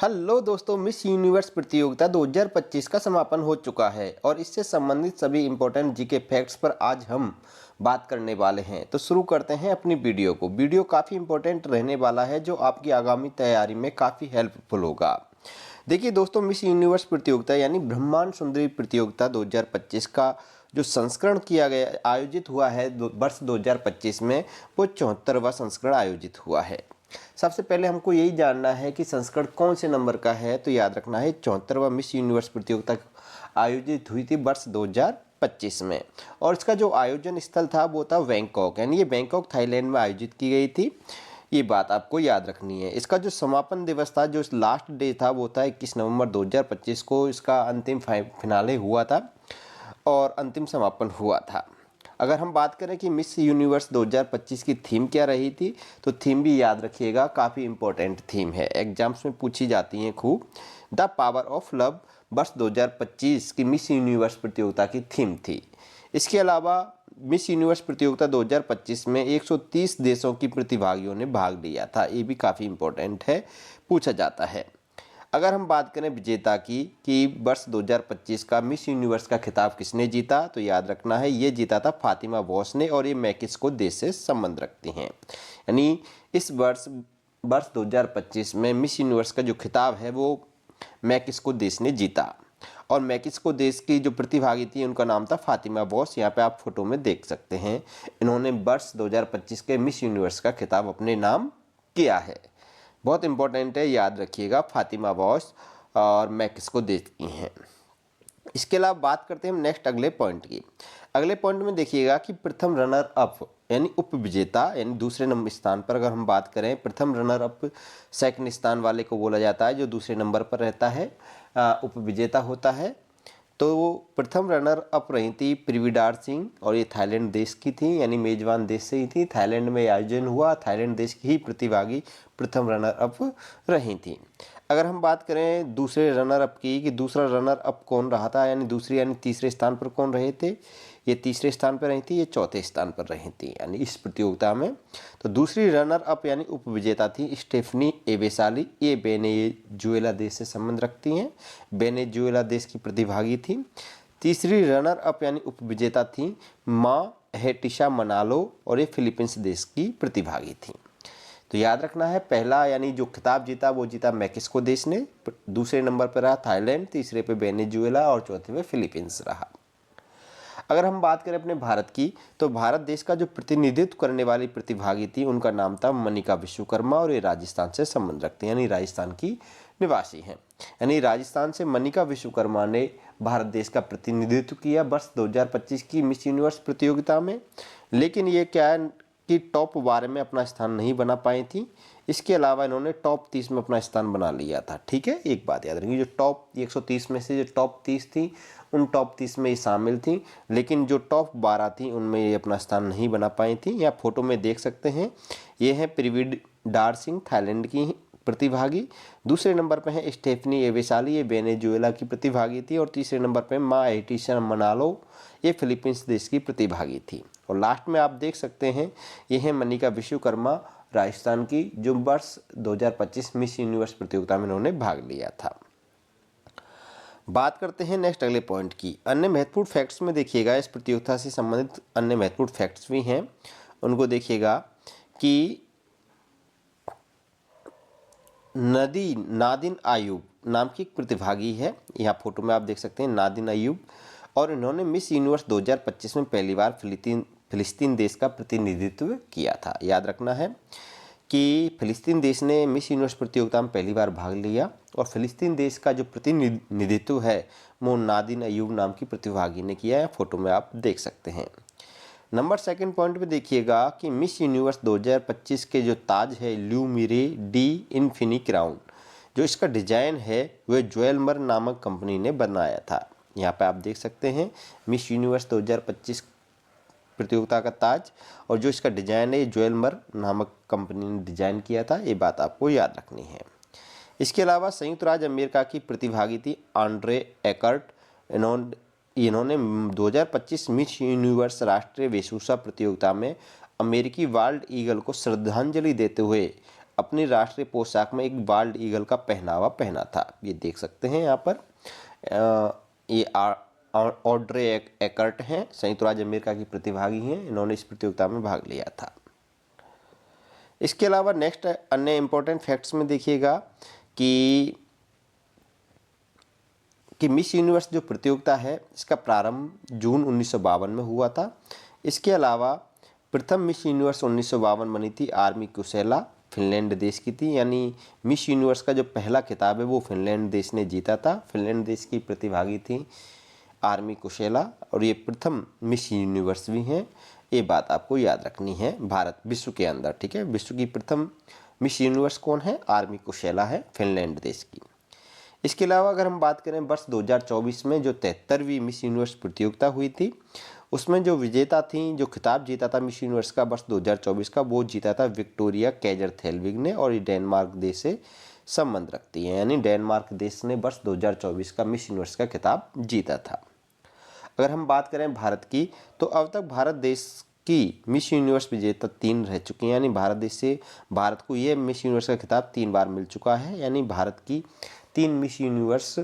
Hello दोस्तों, miss universe प्रतियोगिता 2025 का समापन हो चुका है और इससे संबंधित सभी इम्पोर्टेंट जीके फैक्ट्स पर आज हम बात करने वाले हैं। तो शुरू करते हैं अपनी वीडियो को। वीडियो काफ़ी इम्पोर्टेंट रहने वाला है जो आपकी आगामी तैयारी में काफ़ी हेल्पफुल होगा। देखिए दोस्तों, मिस यूनिवर्स प्रतियोगिता यानी ब्रह्मांड सुंदरी प्रतियोगिता 2025 का जो संस्करण किया गया आयोजित हुआ है वर्ष 2025 में, वो 74वां संस्करण आयोजित हुआ है। सबसे पहले हमको यही जानना है कि संस्करण कौन से नंबर का है। तो याद रखना है 74वां मिस यूनिवर्स प्रतियोगिता आयोजित हुई थी वर्ष 2025 में, और इसका जो आयोजन स्थल था वो था बैंकॉक, यानी ये बैंकॉक थाईलैंड में आयोजित की गई थी। ये बात आपको याद रखनी है। इसका जो समापन दिवस था, जो लास्ट डे था, वो था 21 नवंबर 2025 को इसका अंतिम फिनाले हुआ था और अंतिम समापन हुआ था। अगर हम बात करें कि मिस यूनिवर्स 2025 की थीम क्या रही थी, तो थीम भी याद रखिएगा, काफ़ी इंपॉर्टेंट थीम है, एग्जाम्स में पूछी जाती हैं खूब। द पावर ऑफ लव वर्ष 2025 की मिस यूनिवर्स प्रतियोगिता की थीम थी। इसके अलावा मिस यूनिवर्स प्रतियोगिता 2025 में 130 देशों की प्रतिभागियों ने भाग लिया था। ये भी काफ़ी इंपॉर्टेंट है, पूछा जाता है। अगर हम बात करें विजेता की कि वर्ष 2025 का मिस यूनिवर्स का खिताब किसने जीता, तो याद रखना है ये जीता था फातिमा बॉस ने, और ये मैक्सिको देश से संबंध रखती हैं। यानी इस वर्ष 2025 में मिस यूनिवर्स का जो खिताब है वो मैक्सिको देश ने जीता, और मैक्सिको देश की जो प्रतिभागी थी उनका नाम था फातिमा बॉस। यहाँ पे आप फोटो में देख सकते हैं, इन्होंने वर्ष 2025 के मिस यूनिवर्स का खिताब अपने नाम किया है। बहुत इंपॉर्टेंट है, याद रखिएगा, फातिमा बॉस और मैक्सिको देश की हैं। इसके अलावा बात करते हैं हम नेक्स्ट अगले पॉइंट की। अगले पॉइंट में देखिएगा कि प्रथम रनर अप यानी उप विजेता, यानी दूसरे नंबर स्थान पर अगर हम बात करें, प्रथम रनर अप सेकंड स्थान वाले को बोला जाता है, जो दूसरे नंबर पर रहता है उप विजेता होता है। तो प्रथम रनर अप रही थी प्रिविडार सिंह, और ये थाईलैंड देश की थी, यानी मेजबान देश से ही थी। थाईलैंड में आयोजन हुआ, थाईलैंड देश की ही प्रतिभागी प्रथम रनर अप रही थी। अगर हम बात करें दूसरे रनर अप की कि दूसरा रनर अप कौन रहा था, यानी दूसरे यानी तीसरे स्थान पर कौन रहे थे, ये तीसरे स्थान पर रही थी, ये चौथे स्थान पर रही थी यानी इस प्रतियोगिता में। तो दूसरी रनर अप यानी उप विजेता थी स्टेफनी एबेसाली, ये वेनेजुएला देश से संबंध रखती हैं, वेनेजुएला देश की प्रतिभागी थी। तीसरी रनर अप यानी उप विजेता थी माँ हेटिशा मनालो, और ये फिलीपींस देश की प्रतिभागी थी। तो याद रखना है, पहला यानी जो खिताब जीता वो जीता मैक्सिको देश ने, दूसरे नंबर पर रहा थाईलैंड, तीसरे पे वेनेजुएला और चौथे पे फिलीपींस रहा। अगर हम बात करें अपने भारत की, तो भारत देश का जो प्रतिनिधित्व करने वाली प्रतिभागी थी उनका नाम था मनिका विश्वकर्मा, और ये राजस्थान से संबंध रखते हैं, यानी राजस्थान की निवासी हैं। यानी राजस्थान से मनिका विश्वकर्मा ने भारत देश का प्रतिनिधित्व किया वर्ष 2025 की मिस यूनिवर्स प्रतियोगिता में। लेकिन ये क्या है कि टॉप 12 में अपना स्थान नहीं बना पाई थी। इसके अलावा इन्होंने टॉप 30 में अपना स्थान बना लिया था। ठीक है, एक बात याद रखिए, जो टॉप 130 में से जो टॉप 30 थी, उन टॉप 30 में ये शामिल थी, लेकिन जो टॉप 12 थी उनमें ये अपना स्थान नहीं बना पाई थी। यहाँ फोटो में देख सकते हैं, ये है प्रिविडार सिंह, थाईलैंड की प्रतिभागी। दूसरे नंबर पे है स्टेफनी एवेसाली, ये वेनेजुएला की प्रतिभागी थी, और तीसरे नंबर पे माँ एटिशन मनालो, ये फिलीपींस देश की प्रतिभागी थी। और लास्ट में आप देख सकते हैं, ये है मनिका विश्वकर्मा, राजस्थान की, जो वर्ष 2025 मिस यूनिवर्स प्रतियोगिता में उन्होंने भाग लिया था। बात करते हैं नेक्स्ट अगले पॉइंट की। अन्य महत्वपूर्ण फैक्ट्स में देखिएगा, इस प्रतियोगिता से संबंधित अन्य महत्वपूर्ण फैक्ट्स भी हैं, उनको देखिएगा कि नादिन आयूब नाम की एक प्रतिभागी है, यहाँ फोटो में आप देख सकते हैं नादिन आयूब, और इन्होंने मिस यूनिवर्स 2025 में पहली बार फिलिस्तीन देश का प्रतिनिधित्व किया था। याद रखना है कि फिलिस्तीन देश ने मिस यूनिवर्स प्रतियोगिता में पहली बार भाग लिया, और फिलिस्तीन देश का जो प्रतिनिधित्व है वो नादिन अयूब नाम की प्रतिभागी ने किया है, फोटो में आप देख सकते हैं। नंबर सेकंड पॉइंट पे देखिएगा कि मिस यूनिवर्स 2025 के जो ताज है ल्यू मिरे डी इन्फिनी क्राउन, जो इसका डिजाइन है वह ज्वेलमर नामक कंपनी ने बनाया था। यहाँ पे आप देख सकते हैं मिस यूनिवर्स 2025 प्रतियोगिता का ताज, और जो इसका डिजाइन है ज्वेलमर नामक कंपनी ने डिजाइन किया था। ये बात आपको याद रखनी है। इसके अलावा संयुक्त राज्य अमेरिका की प्रतिभागी थी आंड्रे एकर्ट, इन्होंने 2025 मिस यूनिवर्स राष्ट्रीय वेशभूषा प्रतियोगिता में अमेरिकी वाल्ड ईगल को श्रद्धांजलि देते हुए अपनी राष्ट्रीय पोशाक में एक बाल्ड ईगल का पहनावा पहना था। ये देख सकते हैं यहाँ पर। ये ऑड्रे एकर्ट हैं, संयुक्त राज्य अमेरिका की प्रतिभागी हैं, इन्होंने इस प्रतियोगिता में भाग लिया था। इसके अलावा नेक्स्ट अन्य इम्पोर्टेंट फैक्ट्स में देखिएगा कि मिस यूनिवर्स जो प्रतियोगिता है इसका प्रारंभ जून 1952 में हुआ था। इसके अलावा प्रथम मिस यूनिवर्स 1952 बनी थी आर्मी कुशेला, फिनलैंड देश की थी। यानी मिस यूनिवर्स का जो पहला खिताब है वो फिनलैंड देश ने जीता था। फिनलैंड देश की प्रतिभागी थी आर्मी कुशेला और ये प्रथम मिस यूनिवर्स भी हैं। ये बात आपको याद रखनी है भारत विश्व के अंदर, ठीक है। विश्व की प्रथम मिस यूनिवर्स कौन है? आर्मी कुशेला है, फिनलैंड देश की। इसके अलावा अगर हम बात करें वर्ष 2024 में जो 73वीं मिस यूनिवर्स प्रतियोगिता हुई थी, उसमें जो विजेता थी, जो खिताब जीता था मिस यूनिवर्स का वर्ष 2024 का, वो जीता था विक्टोरिया कैजर-थेलविग ने और ये डेनमार्क देश से संबंध रखती है। यानी डेनमार्क देश ने वर्ष 2024 का मिस यूनिवर्स का खिताब जीता था। अगर हम बात करें भारत की, तो अब तक भारत देश की मिस यूनिवर्स विजेता 3 रह चुकी हैं। यानी भारत को ये मिस यूनिवर्स का खिताब 3 बार मिल चुका है। यानी भारत की 3 मिस यूनिवर्स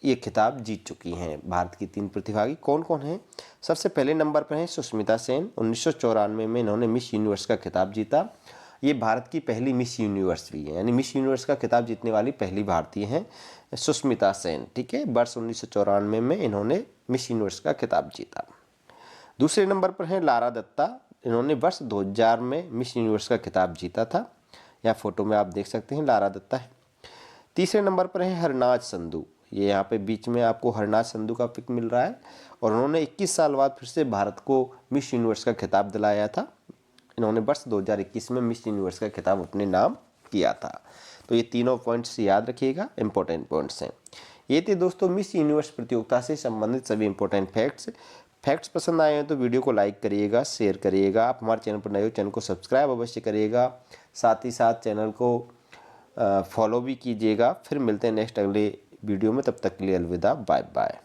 ये खिताब जीत चुकी हैं। भारत की 3 प्रतिभागी कौन कौन हैं? सबसे पहले नंबर पर हैं सुष्मिता सेन। 1994 में इन्होंने मिस यूनिवर्स का खिताब जीता। ये भारत की पहली मिस यूनिवर्स भी है। यानी मिस यूनिवर्स का खिताब जीतने वाली पहली भारतीय हैं सुष्मिता सेन, ठीक है। वर्ष 1994 में इन्होंने मिस यूनिवर्स का खिताब जीता। दूसरे नंबर पर हैं लारा दत्ता। इन्होंने वर्ष 2000 में मिस यूनिवर्स का खिताब जीता था। यहाँ फोटो में आप देख सकते हैं लारा दत्ता है। तीसरे नंबर पर है हरनाज संधू। ये यहाँ पे बीच में आपको हरनाज संधू का पिक मिल रहा है और उन्होंने 21 साल बाद फिर से भारत को मिस यूनिवर्स का खिताब दिलाया था। इन्होंने वर्ष 2021 में मिस यूनिवर्स का खिताब अपने नाम किया था। तो ये तीनों पॉइंट्स याद रखिएगा, इंपॉर्टेंट पॉइंट्स हैं। ये थे दोस्तों मिस यूनिवर्स प्रतियोगिता से संबंधित सभी इंपॉर्टेंट फैक्ट्स पसंद आए हैं तो वीडियो को लाइक करिएगा, शेयर करिएगा। आप हमारे चैनल पर नए हो, चैनल को सब्सक्राइब अवश्य करिएगा। साथ ही साथ चैनल को फॉलो भी कीजिएगा। फिर मिलते हैं नेक्स्ट अगले वीडियो में, तब तक के लिए अलविदा, बाय बाय।